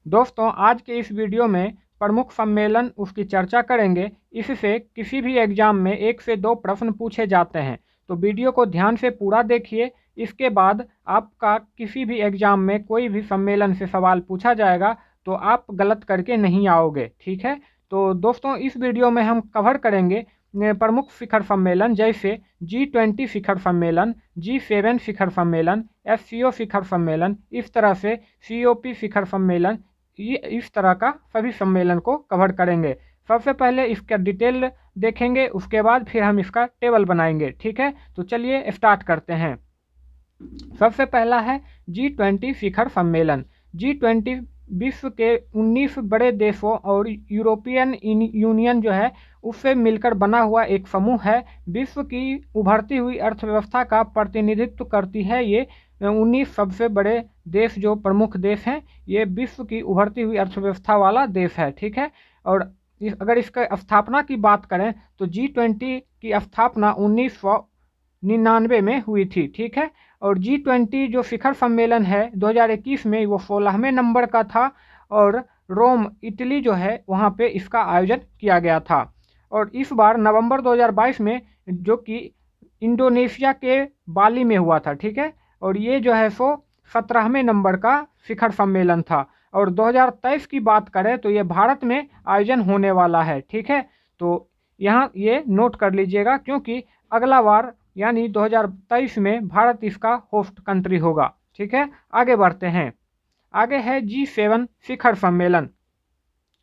दोस्तों, आज के इस वीडियो में प्रमुख सम्मेलन उसकी चर्चा करेंगे। इससे किसी भी एग्जाम में 1 से 2 प्रश्न पूछे जाते हैं, तो वीडियो को ध्यान से पूरा देखिए। इसके बाद आपका किसी भी एग्जाम में कोई भी सम्मेलन से सवाल पूछा जाएगा तो आप गलत करके नहीं आओगे, ठीक है। तो दोस्तों, इस वीडियो में हम कवर करेंगे प्रमुख शिखर सम्मेलन जैसे G20 शिखर सम्मेलन, G7 शिखर सम्मेलन, SCO शिखर सम्मेलन, इस तरह से COP शिखर सम्मेलन, ये इस तरह का सभी सम्मेलन को कवर करेंगे। सबसे पहले इसका डिटेल देखेंगे, उसके बाद फिर हम इसका टेबल बनाएंगे, ठीक है। तो चलिए स्टार्ट करते हैं। सबसे पहला है G20 शिखर सम्मेलन। G20 विश्व के 19 बड़े देशों और यूरोपियन यूनियन जो है उससे मिलकर बना हुआ एक समूह है। विश्व की उभरती हुई अर्थव्यवस्था का प्रतिनिधित्व करती है। ये 19 सबसे बड़े देश जो प्रमुख देश हैं, ये विश्व की उभरती हुई अर्थव्यवस्था वाला देश है, ठीक है। और अगर इसका स्थापना की बात करें तो G20 की स्थापना 1999 में हुई थी, ठीक है। और G20 जो शिखर सम्मेलन है 2021 में वो 16वें नंबर का था और रोम इटली जो है वहाँ पे इसका आयोजन किया गया था। और इस बार नवंबर 2022 में जो कि इंडोनेशिया के बाली में हुआ था, ठीक है। और ये जो है सो 17वें नंबर का शिखर सम्मेलन था। और 2023 की बात करें तो ये भारत में आयोजन होने वाला है, ठीक है। तो यहाँ ये नोट कर लीजिएगा क्योंकि अगला बार यानी 2023 में भारत इसका होस्ट कंट्री होगा, ठीक है। आगे बढ़ते हैं। आगे है G7 शिखर सम्मेलन।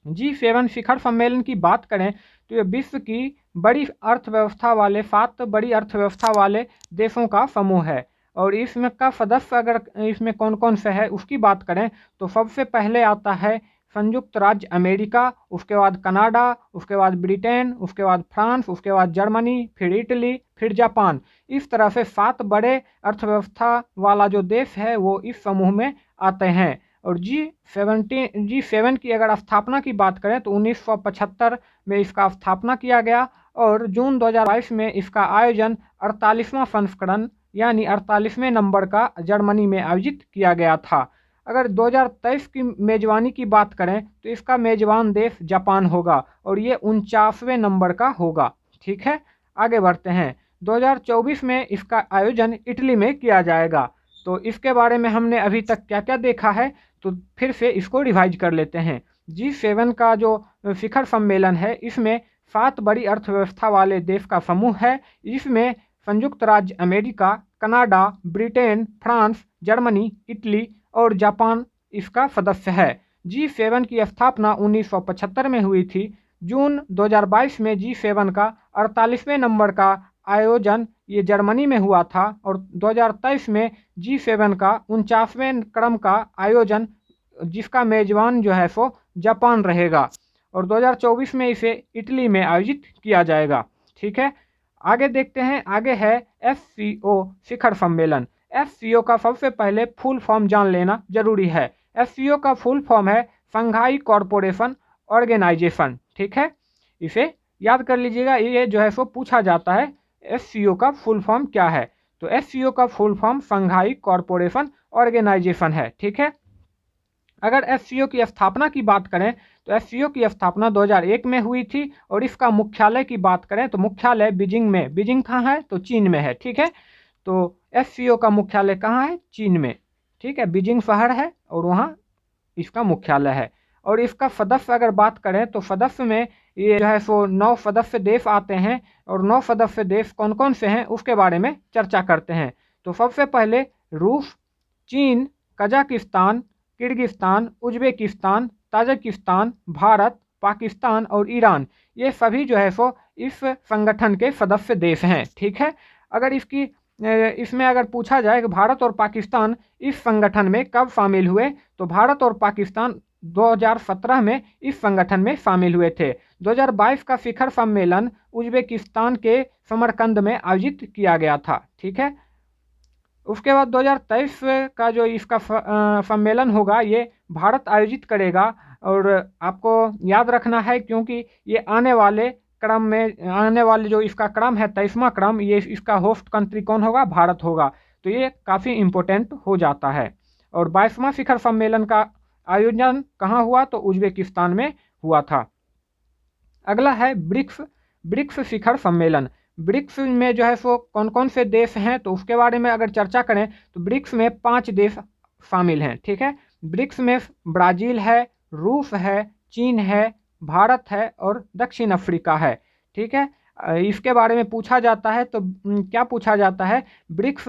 G7 शिखर सम्मेलन की बात करें तो ये विश्व की बड़ी अर्थव्यवस्था वाले 7 बड़ी अर्थव्यवस्था वाले देशों का समूह है। और इसमें का सदस्य अगर इसमें कौन कौन से है उसकी बात करें तो सबसे पहले आता है संयुक्त राज्य अमेरिका, उसके बाद कनाडा, उसके बाद ब्रिटेन, उसके बाद फ्रांस, उसके बाद जर्मनी, फिर इटली, फिर जापान। इस तरह से 7 बड़े अर्थव्यवस्था वाला जो देश है वो इस समूह में आते हैं। और G7 की अगर स्थापना की बात करें तो 1975 में इसका स्थापना किया गया और जून 2022 में इसका आयोजन 48वां संस्करण यानी 48वें नंबर का जर्मनी में आयोजित किया गया था। अगर 2023 की मेजबानी की बात करें तो इसका मेजबान देश जापान होगा और ये 49वें नंबर का होगा, ठीक है। आगे बढ़ते हैं। 2024 में इसका आयोजन इटली में किया जाएगा। तो इसके बारे में हमने अभी तक क्या क्या देखा है तो फिर से इसको रिवाइज कर लेते हैं। G7 का जो शिखर सम्मेलन है इसमें 7 बड़ी अर्थव्यवस्था वाले देश का समूह है। इसमें संयुक्त राज्य America, Canada, Britain, France, Germany, Italy और जापान इसका सदस्य है। G7 की स्थापना 1975 में हुई थी। जून 2022 में G7 का 48वें नंबर का आयोजन ये जर्मनी में हुआ था और 2023 में G7 का 49वें क्रम का आयोजन जिसका मेजबान जो है सो जापान रहेगा और 2024 में इसे इटली में आयोजित किया जाएगा, ठीक है। आगे देखते हैं। आगे है SCO शिखर सम्मेलन। SCO का सबसे पहले फुल फॉर्म जान लेना जरूरी है। SCO का फुल फॉर्म है शंघाई कॉरपोरेशन ऑर्गेनाइजेशन, ठीक है। इसे याद कर लीजिएगा, ये जो है सो पूछा जाता है SCO का फुल फॉर्म क्या है। तो SCO का full form Shanghai corporation organisation है, ठीक है। अगर SCO की स्थापना की बात करें तो SCO की स्थापना 2001 में हुई थी और इसका मुख्यालय की बात करें तो मुख्यालय बीजिंग में। बीजिंग कहाँ है तो चीन में है, ठीक है। तो SCO का मुख्यालय कहाँ है, चीन में, ठीक है। बीजिंग शहर है और वहाँ इसका मुख्यालय है। और इसका सदस्य अगर बात करें तो सदस्य में ये जो है सो 9 सदस्य देश आते हैं और 9 सदस्य देश कौन कौन से हैं उसके बारे में चर्चा करते हैं। तो सबसे पहले रूस, चीन, Kazakhstan, Kyrgyzstan, Uzbekistan, Tajikistan, Bharat, Pakistan और ईरान, ये सभी जो है सो इस संगठन के सदस्य देश हैं, ठीक है। अगर इसमें अगर पूछा जाए कि भारत और पाकिस्तान इस संगठन में कब शामिल हुए तो भारत और पाकिस्तान 2017 में इस संगठन में शामिल हुए थे। 2022 का शिखर सम्मेलन उज्बेकिस्तान के समरकंद में आयोजित किया गया था, ठीक है। उसके बाद 2023 का जो इसका सम्मेलन होगा ये भारत आयोजित करेगा और आपको याद रखना है क्योंकि ये आने वाले जो इसका क्रम है 23वां क्रम, ये इसका होस्ट कंट्री कौन होगा, भारत होगा। तो ये काफ़ी इम्पोर्टेंट हो जाता है। और 22वां शिखर सम्मेलन का आयोजन कहाँ हुआ, तो उज्बेकिस्तान में हुआ था। अगला है ब्रिक्स ब्रिक्स शिखर सम्मेलन। ब्रिक्स में जो है सो कौन कौन से देश हैं, तो उसके बारे में अगर चर्चा करें तो ब्रिक्स में 5 देश शामिल हैं। ठीक है, ब्रिक्स में ब्राज़ील है, रूस है, चीन है, भारत है और दक्षिण अफ्रीका है। ठीक है, इसके बारे में पूछा जाता है तो क्या पूछा जाता है, ब्रिक्स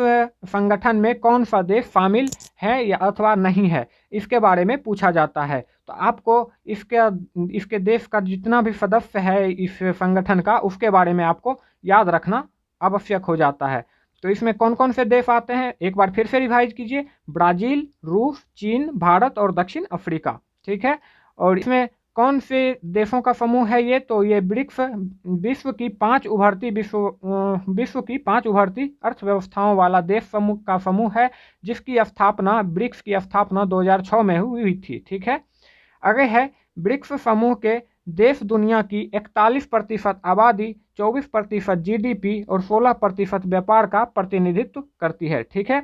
संगठन में कौन सा देश शामिल है या अथवा नहीं है, इसके बारे में पूछा जाता है। तो आपको इसके देश का जितना भी सदस्य है इस संगठन का, उसके बारे में आपको याद रखना आवश्यक हो जाता है। तो इसमें कौन कौन से देश आते हैं, एक बार फिर से रिवाइज कीजिए, ब्राज़ील, रूस, चीन, भारत और दक्षिण अफ्रीका। ठीक है, और इसमें कौन से देशों का समूह है ये, तो ये ब्रिक्स विश्व की 5 उभरती अर्थव्यवस्थाओं वाला देश समूह का समूह है, जिसकी स्थापना ब्रिक्स की स्थापना 2006 में हुई थी। ठीक है, आगे है ब्रिक्स समूह के देश दुनिया की 41% आबादी, 24% जीडीपी और 16% व्यापार का प्रतिनिधित्व करती है। ठीक है,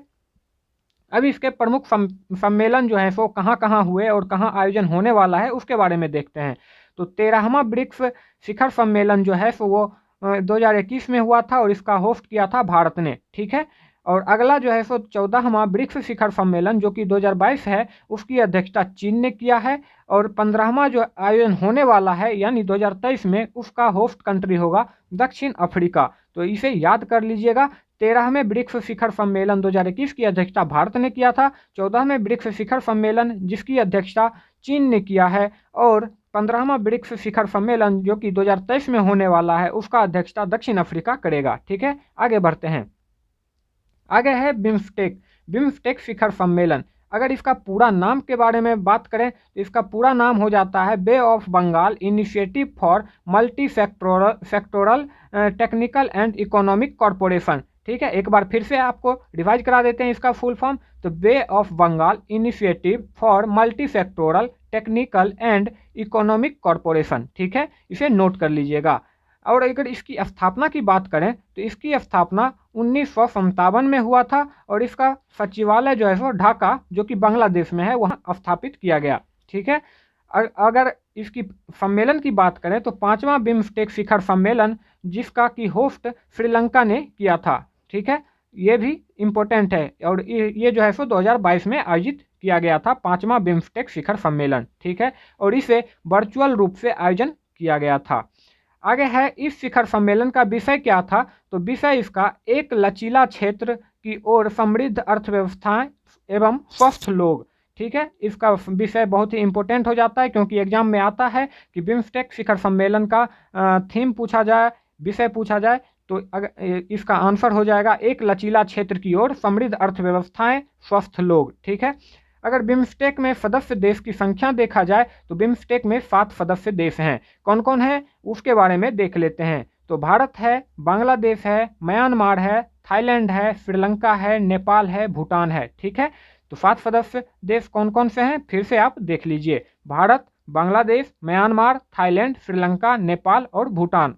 अब इसके प्रमुख सम्मेलन जो है सो कहाँ कहाँ हुए और कहाँ आयोजन होने वाला है उसके बारे में देखते हैं। तो 13वां ब्रिक्स शिखर सम्मेलन जो है सो वो 2021 में हुआ था और इसका होस्ट किया था भारत ने। ठीक है, और अगला जो है सो 14वां ब्रिक्स शिखर सम्मेलन जो कि 2022 है, उसकी अध्यक्षता चीन ने किया है। और 15वां जो आयोजन होने वाला है यानी 2023 में, उसका होस्ट कंट्री होगा दक्षिण अफ्रीका। तो इसे याद कर लीजिएगा, 13वें ब्रिक्स शिखर सम्मेलन 2021 की अध्यक्षता भारत ने किया था, 14वें ब्रिक्स शिखर सम्मेलन जिसकी अध्यक्षता चीन ने किया है, और 15वां ब्रिक्स शिखर सम्मेलन जो कि 2023 में होने वाला है, उसका अध्यक्षता दक्षिण अफ्रीका करेगा। ठीक है, आगे बढ़ते हैं। आगे है बिम्स्टेक शिखर सम्मेलन। अगर इसका पूरा नाम के बारे में बात करें तो इसका पूरा नाम हो जाता है bay of Bengal initiative for multi sectoral technical and economic corporation. ठीक है, एक बार फिर से आपको रिवाइज करा देते हैं इसका फुल फॉर्म। तो bay of Bengal initiative for multi sectoral technical and economic corporation. ठीक है, इसे नोट कर लीजिएगा। और अगर इसकी स्थापना की बात करें तो इसकी स्थापना 1957 में हुआ था और इसका सचिवालय जो है वो ढाका जो कि बांग्लादेश में है वहाँ स्थापित किया गया। ठीक है, अगर इसकी सम्मेलन की बात करें तो 5वां बिम्स्टेक शिखर सम्मेलन जिसका कि होस्ट श्रीलंका ने किया था। ठीक है, ये भी इम्पोर्टेंट है और ये जो है सो 2022 में आयोजित किया गया था 5वां बिम्स्टेक शिखर सम्मेलन। ठीक है, और इसे वर्चुअल रूप से आयोजन किया गया था। आगे है इस शिखर सम्मेलन का विषय क्या था, तो विषय इसका एक लचीला क्षेत्र की ओर समृद्ध अर्थव्यवस्थाएं एवं स्वस्थ लोग। ठीक है, इसका विषय बहुत ही इंपॉर्टेंट हो जाता है क्योंकि एग्जाम में आता है कि बिम्स्टेक शिखर सम्मेलन का थीम पूछा जाए, विषय पूछा जाए तो अगर इसका आंसर हो जाएगा एक लचीला क्षेत्र की ओर समृद्ध अर्थव्यवस्थाएं स्वस्थ लोग। ठीक है, अगर बिम्स्टेक में सदस्य देश की संख्या देखा जाए तो बिम्स्टेक में 7 सदस्य देश हैं। कौन कौन है उसके बारे में देख लेते हैं। तो भारत है, बांग्लादेश है, म्यांमार है, थाईलैंड है, श्रीलंका है, नेपाल है, भूटान है। ठीक है, तो 7 सदस्य देश कौन कौन से हैं फिर से आप देख लीजिए, भारत, बांग्लादेश, म्यांमार, थाईलैंड, श्रीलंका, नेपाल और भूटान।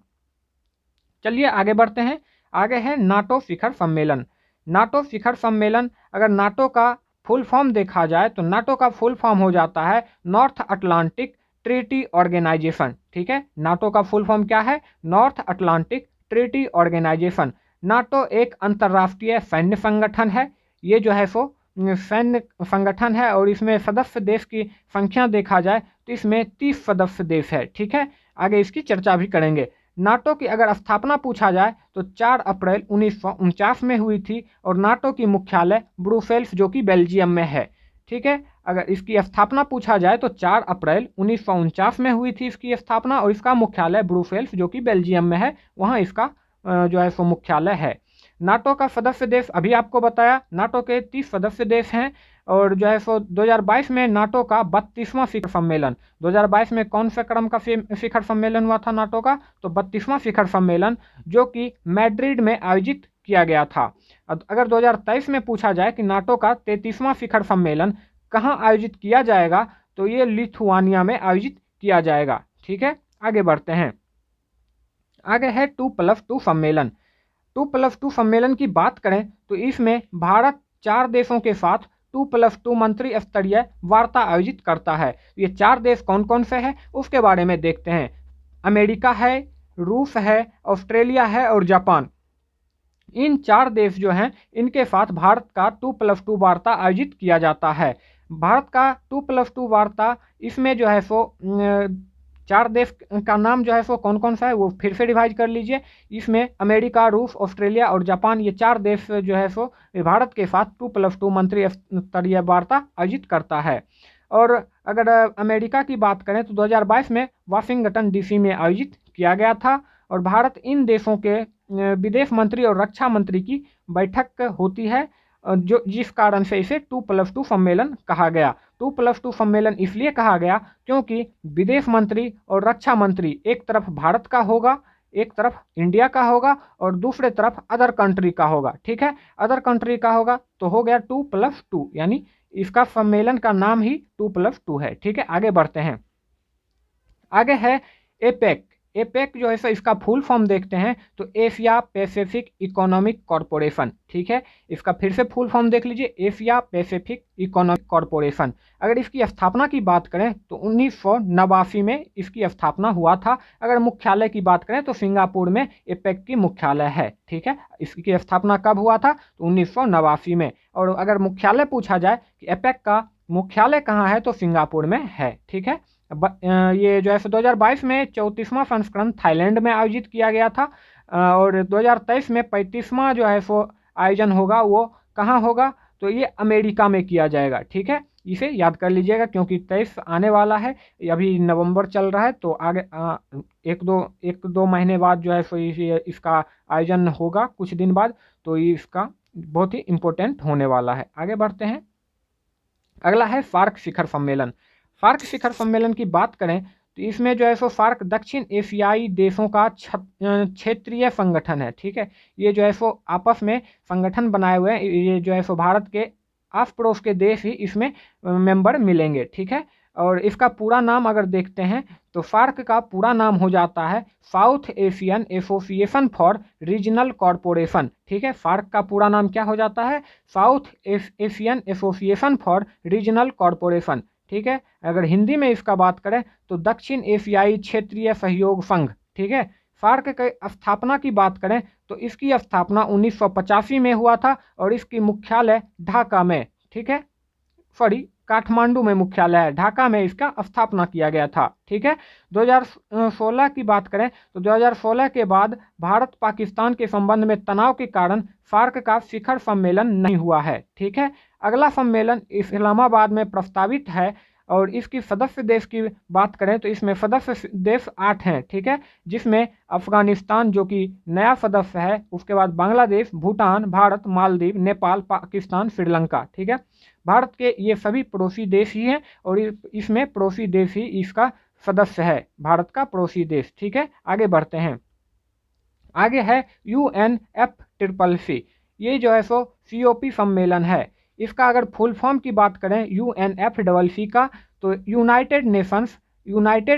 चलिए आगे बढ़ते हैं। आगे है नाटो शिखर सम्मेलन। नाटो शिखर सम्मेलन, अगर नाटो का फुल फॉर्म देखा जाए तो नाटो का फुल फॉर्म हो जाता है नॉर्थ अटलांटिक ट्रीटी ऑर्गेनाइजेशन। ठीक है, नाटो का फुल फॉर्म क्या है, North Atlantic treaty organisation. NATO एक अंतर्राष्ट्रीय सैन्य संगठन है। ये जो है सो सैन्य संगठन है और इसमें सदस्य देश की संख्या देखा जाए तो इसमें 30 सदस्य देश है। ठीक है, आगे इसकी चर्चा भी करेंगे। नाटो की अगर स्थापना पूछा जाए तो 4 अप्रैल 1949 में हुई थी और नाटो की मुख्यालय ब्रुसेल्स जो कि बेल्जियम में है। ठीक है, अगर इसकी स्थापना पूछा जाए तो 4 अप्रैल 1949 में हुई थी इसकी स्थापना और इसका मुख्यालय ब्रुसेल्स जो कि बेल्जियम में है, वहाँ इसका जो है सो मुख्यालय है। नाटो का सदस्य देश अभी आपको बताया, नाटो के 30 सदस्य देश हैं और जो है सो 2022 में नाटो का 32वां शिखर सम्मेलन, 2022 में कौन सा क्रम का शिखर सम्मेलन हुआ था नाटो का, तो 32वां शिखर सम्मेलन जो कि मैड्रिड में आयोजित किया गया था। अगर 2023 में पूछा जाए कि नाटो का 33वां शिखर सम्मेलन कहाँ आयोजित किया जाएगा तो ये लिथुआनिया में आयोजित किया जाएगा। ठीक है, आगे बढ़ते हैं। आगे है 2+2 सम्मेलन। 2+2 सम्मेलन की बात करें तो इसमें भारत 4 देशों के साथ 2+2 मंत्री स्तरीय वार्ता आयोजित करता है। ये 4 देश कौन कौन से हैं उसके बारे में देखते हैं। अमेरिका है, रूस है, ऑस्ट्रेलिया है और जापान। इन 4 देश जो हैं इनके साथ भारत का 2+2 वार्ता आयोजित किया जाता है। भारत का 2+2 वार्ता इसमें जो है सो 4 देश का नाम जो है सो कौन कौन सा है वो फिर से रिवाइज कर लीजिए। इसमें अमेरिका, रूस, ऑस्ट्रेलिया और जापान, ये 4 देश जो है सो भारत के साथ 2+2 मंत्री स्तरीय वार्ता आयोजित करता है। और अगर अमेरिका की बात करें तो 2022 में वाशिंगटन डीसी में आयोजित किया गया था। और भारत इन देशों के विदेश मंत्री और रक्षा मंत्री की बैठक होती है, जो जिस कारण से इसे 2+2 सम्मेलन कहा गया। 2+2 सम्मेलन इसलिए कहा गया क्योंकि विदेश मंत्री और रक्षा मंत्री एक तरफ भारत का होगा, एक तरफ इंडिया का होगा और दूसरे तरफ अदर कंट्री का होगा। ठीक है, अदर कंट्री का होगा तो हो गया 2+2, यानी इसका सम्मेलन का नाम ही 2+2 है। ठीक है, आगे बढ़ते हैं। आगे है एपेक। एपेक जो है सो इसका फुल फॉर्म देखते हैं तो एशिया पैसिफिक इकोनॉमिक कॉरपोरेशन। ठीक है, इसका फिर से फुल फॉर्म देख लीजिए, एशिया पैसिफिक इकोनॉमिक कॉरपोरेशन। अगर इसकी स्थापना की बात करें तो 1989 में इसकी स्थापना हुआ था। अगर मुख्यालय की बात करें तो सिंगापुर में एपेक की मुख्यालय है। ठीक है, इसकी स्थापना कब हुआ था तो 1989 में। और अगर मुख्यालय पूछा जाए कि एपेक का मुख्यालय कहाँ है तो सिंगापुर में है। ठीक है, ये जो है 2022 में 34वां संस्करण थाईलैंड में आयोजित किया गया था। और 2023 में 35वां जो है सो आयोजन होगा वो कहाँ होगा तो ये अमेरिका में किया जाएगा। ठीक है, इसे याद कर लीजिएगा क्योंकि 23 आने वाला है, अभी नवंबर चल रहा है तो आगे एक दो महीने बाद जो है सो इसका आयोजन होगा कुछ दिन बाद, तो ये इसका बहुत ही इम्पोर्टेंट होने वाला है। आगे बढ़ते हैं। अगला है सार्क शिखर सम्मेलन। सार्क शिखर सम्मेलन की बात करें तो इसमें जो है सो सार्क दक्षिण एशियाई देशों का क्षेत्रीय संगठन है। ठीक है, ये जो है सो आपस में संगठन बनाए हुए हैं। ये जो है सो भारत के आस पड़ोस के देश ही इसमें मेंबर मिलेंगे। ठीक है, और इसका पूरा नाम अगर देखते हैं तो सार्क का पूरा नाम हो जाता है south Asian association for regional corporation. ठीक है, सार्क का पूरा नाम क्या हो जाता है, south Asian association for regional corporation. ठीक है, अगर हिंदी में इसका बात करें तो दक्षिण एशियाई क्षेत्रीय सहयोग संघ। ठीक है, सार्क की स्थापना की बात करें तो इसकी स्थापना 1985 में हुआ था और इसकी मुख्यालय ढाका में, ठीक है, सॉरी काठमांडू में मुख्यालय है, ढाका में इसका स्थापना किया गया था। ठीक है, 2016 की बात करें तो 2016 के बाद भारत पाकिस्तान के संबंध में तनाव के कारण सार्क का शिखर सम्मेलन नहीं हुआ है। ठीक है, अगला सम्मेलन इस्लामाबाद में प्रस्तावित है और इसकी सदस्य देश की बात करें तो इसमें सदस्य देश 8 हैं। ठीक है, जिसमें अफगानिस्तान जो कि नया सदस्य है, उसके बाद बांग्लादेश, भूटान, भारत, मालदीव, नेपाल, पाकिस्तान, श्रीलंका। ठीक है, भारत के ये सभी पड़ोसी देश ही हैं और इसमें पड़ोसी देश ही इसका सदस्य है, भारत का पड़ोसी देश। ठीक है, आगे बढ़ते हैं। आगे है UNFCCC। ये जो है सो COP सम्मेलन है। इसका अगर फुल फॉर्म की बात करें UNFCCC का तो United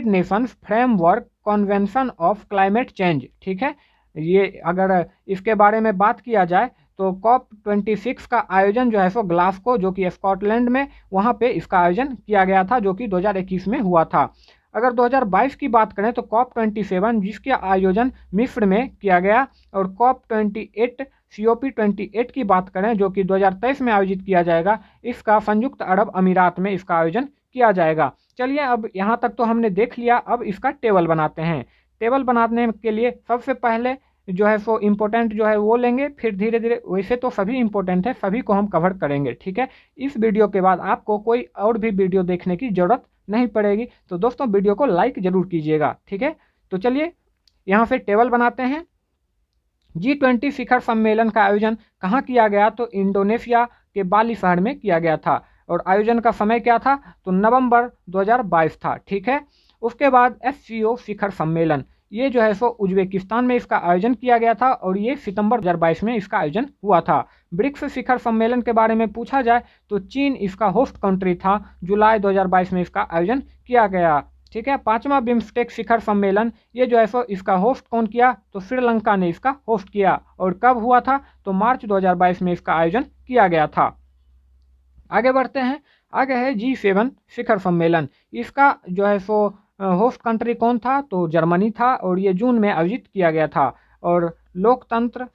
Nations framework convention of climate change. ठीक है, ये अगर इसके बारे में बात किया जाए तो COP26 का आयोजन जो है सो ग्लासगो जो कि स्कॉटलैंड में, वहाँ पे इसका आयोजन किया गया था जो कि 2021 में हुआ था। अगर 2022 की बात करें तो COP27 जिसके आयोजन मिस्र में किया गया, और COP28 की बात करें जो कि 2023 में आयोजित किया जाएगा, इसका संयुक्त अरब अमीरात में इसका आयोजन किया जाएगा। चलिए, अब यहाँ तक तो हमने देख लिया, अब इसका टेबल बनाते हैं। टेबल बनाने के लिए सबसे पहले जो है सो इम्पोर्टेंट जो है वो लेंगे, फिर धीरे धीरे, वैसे तो सभी इम्पोर्टेंट है, सभी को हम कवर करेंगे। ठीक है, इस वीडियो के बाद आपको कोई और भी वीडियो देखने की ज़रूरत नहीं पड़ेगी, तो दोस्तों वीडियो को लाइक ज़रूर कीजिएगा। ठीक है, तो चलिए यहाँ से टेबल बनाते हैं। G20 शिखर सम्मेलन का आयोजन कहाँ किया गया तो इंडोनेशिया के बाली शहर में किया गया था, और आयोजन का समय क्या था तो नवंबर 2022 था। ठीक है, उसके बाद SCO शिखर सम्मेलन, ये जो है सो उज्बेकिस्तान में इसका आयोजन किया गया था और ये सितंबर 2022 में इसका आयोजन हुआ था। ब्रिक्स शिखर सम्मेलन के बारे में पूछा जाए तो चीन इसका होस्ट कंट्री था, जुलाई 2022 में इसका आयोजन किया गया। ठीक है, 5वां बिम्स्टेक शिखर सम्मेलन, ये जो है सो इसका होस्ट कौन किया तो श्रीलंका ने इसका होस्ट किया, और कब हुआ था तो मार्च 2022 में इसका आयोजन किया गया था। आगे बढ़ते हैं। आगे है G7 शिखर सम्मेलन। इसका जो है सो होस्ट कंट्री कौन था, तो जर्मनी था, और ये जून में आयोजित किया गया था। और लोकतंत्र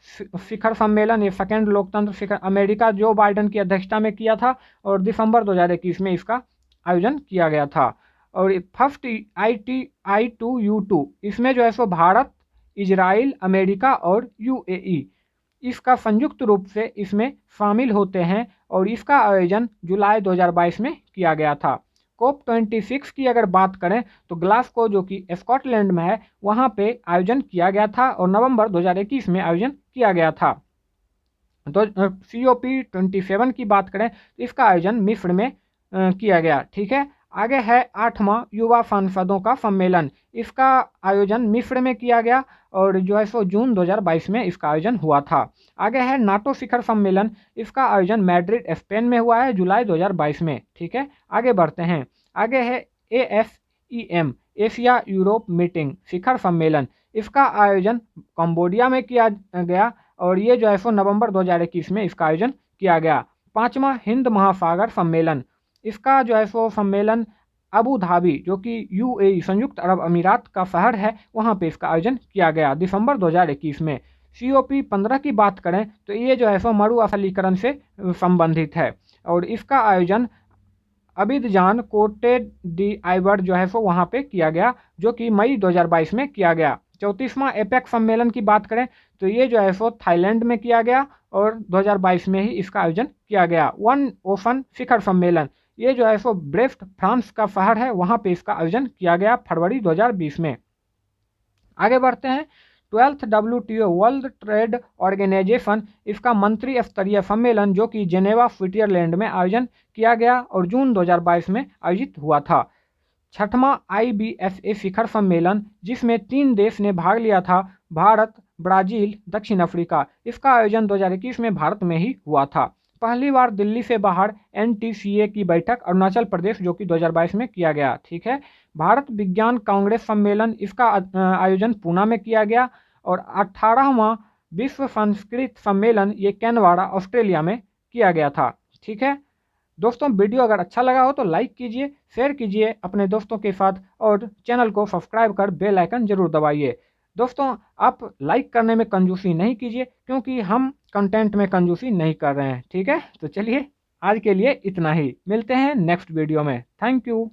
शिखर सम्मेलन, ये सेकेंड लोकतंत्र शिखर अमेरिका जो बाइडेन की अध्यक्षता में किया था, और दिसंबर 2021 में इसका आयोजन किया गया था। और फर्स्ट I2U2, इसमें जो है सो भारत, इजराइल, अमेरिका और UAE इसका संयुक्त रूप से इसमें शामिल होते हैं, और इसका आयोजन जुलाई 2022 में किया गया था। COP26 की अगर बात करें तो ग्लासगो जो कि स्कॉटलैंड में है वहाँ पे आयोजन किया गया था, और नवंबर 2021 में आयोजन किया गया था। तो COP27 की बात करें तो इसका आयोजन मिस्र में किया गया। ठीक है। आगे है 8वां युवा सांसदों का सम्मेलन। इसका आयोजन मिस्र में किया गया, और जो है सो जून 2022 में इसका आयोजन हुआ था। आगे है नाटो शिखर सम्मेलन। इसका आयोजन मैड्रिड स्पेन में हुआ है जुलाई 2022 में। ठीक है। आगे बढ़ते हैं। आगे है ASEM एशिया यूरोप मीटिंग शिखर सम्मेलन। इसका आयोजन कंबोडिया में किया गया, और ये जो है सो नवंबर 2021 में इसका आयोजन किया गया। 5वां हिंद महासागर सम्मेलन। इसका जो है सो सम्मेलन अबू धाबी जो कि UAE संयुक्त अरब अमीरात का शहर है वहाँ पे इसका आयोजन किया गया दिसंबर 2021 में। COP15 की बात करें तो ये जो है सो मरु अफलीकरण से संबंधित है, और इसका आयोजन अबिदजान कोटे डी आइवर जो है सो वहाँ पे किया गया, जो कि मई 2022 में किया गया। 34वां एपेक सम्मेलन की बात करें तो ये जो है सो थाईलैंड में किया गया, और 2022 में ही इसका आयोजन किया गया। वन ओशन शिखर सम्मेलन, ये जो है सो ब्रेस्ट फ्रांस का शहर है वहाँ पे इसका आयोजन किया गया फरवरी 2020 में। आगे बढ़ते हैं। 12th WTO world trade organisation, इसका मंत्री स्तरीय सम्मेलन जो कि जेनेवा स्विट्जरलैंड में आयोजन किया गया, और जून 2022 में आयोजित हुआ था। 6वां IBSA शिखर सम्मेलन जिसमें 3 देश ने भाग लिया था, भारत, ब्राज़ील, दक्षिण अफ्रीका। इसका आयोजन 2021 में भारत में ही हुआ था। पहली बार दिल्ली से बाहर NTCA की बैठक अरुणाचल प्रदेश जो कि 2022 में किया गया। ठीक है। भारत विज्ञान कांग्रेस सम्मेलन, इसका आयोजन पूना में किया गया, और 18वां विश्व संस्कृत सम्मेलन ये कैनवारा ऑस्ट्रेलिया में किया गया था। ठीक है दोस्तों, वीडियो अगर अच्छा लगा हो तो लाइक कीजिए, शेयर कीजिए अपने दोस्तों के साथ, और चैनल को सब्सक्राइब कर बेल आइकन जरूर दबाइए। दोस्तों, आप लाइक करने में कंजूसी नहीं कीजिए, क्योंकि हम कंटेंट में कंजूसी नहीं कर रहे हैं। ठीक है, तो चलिए आज के लिए इतना ही, मिलते हैं नेक्स्ट वीडियो में। Thank you.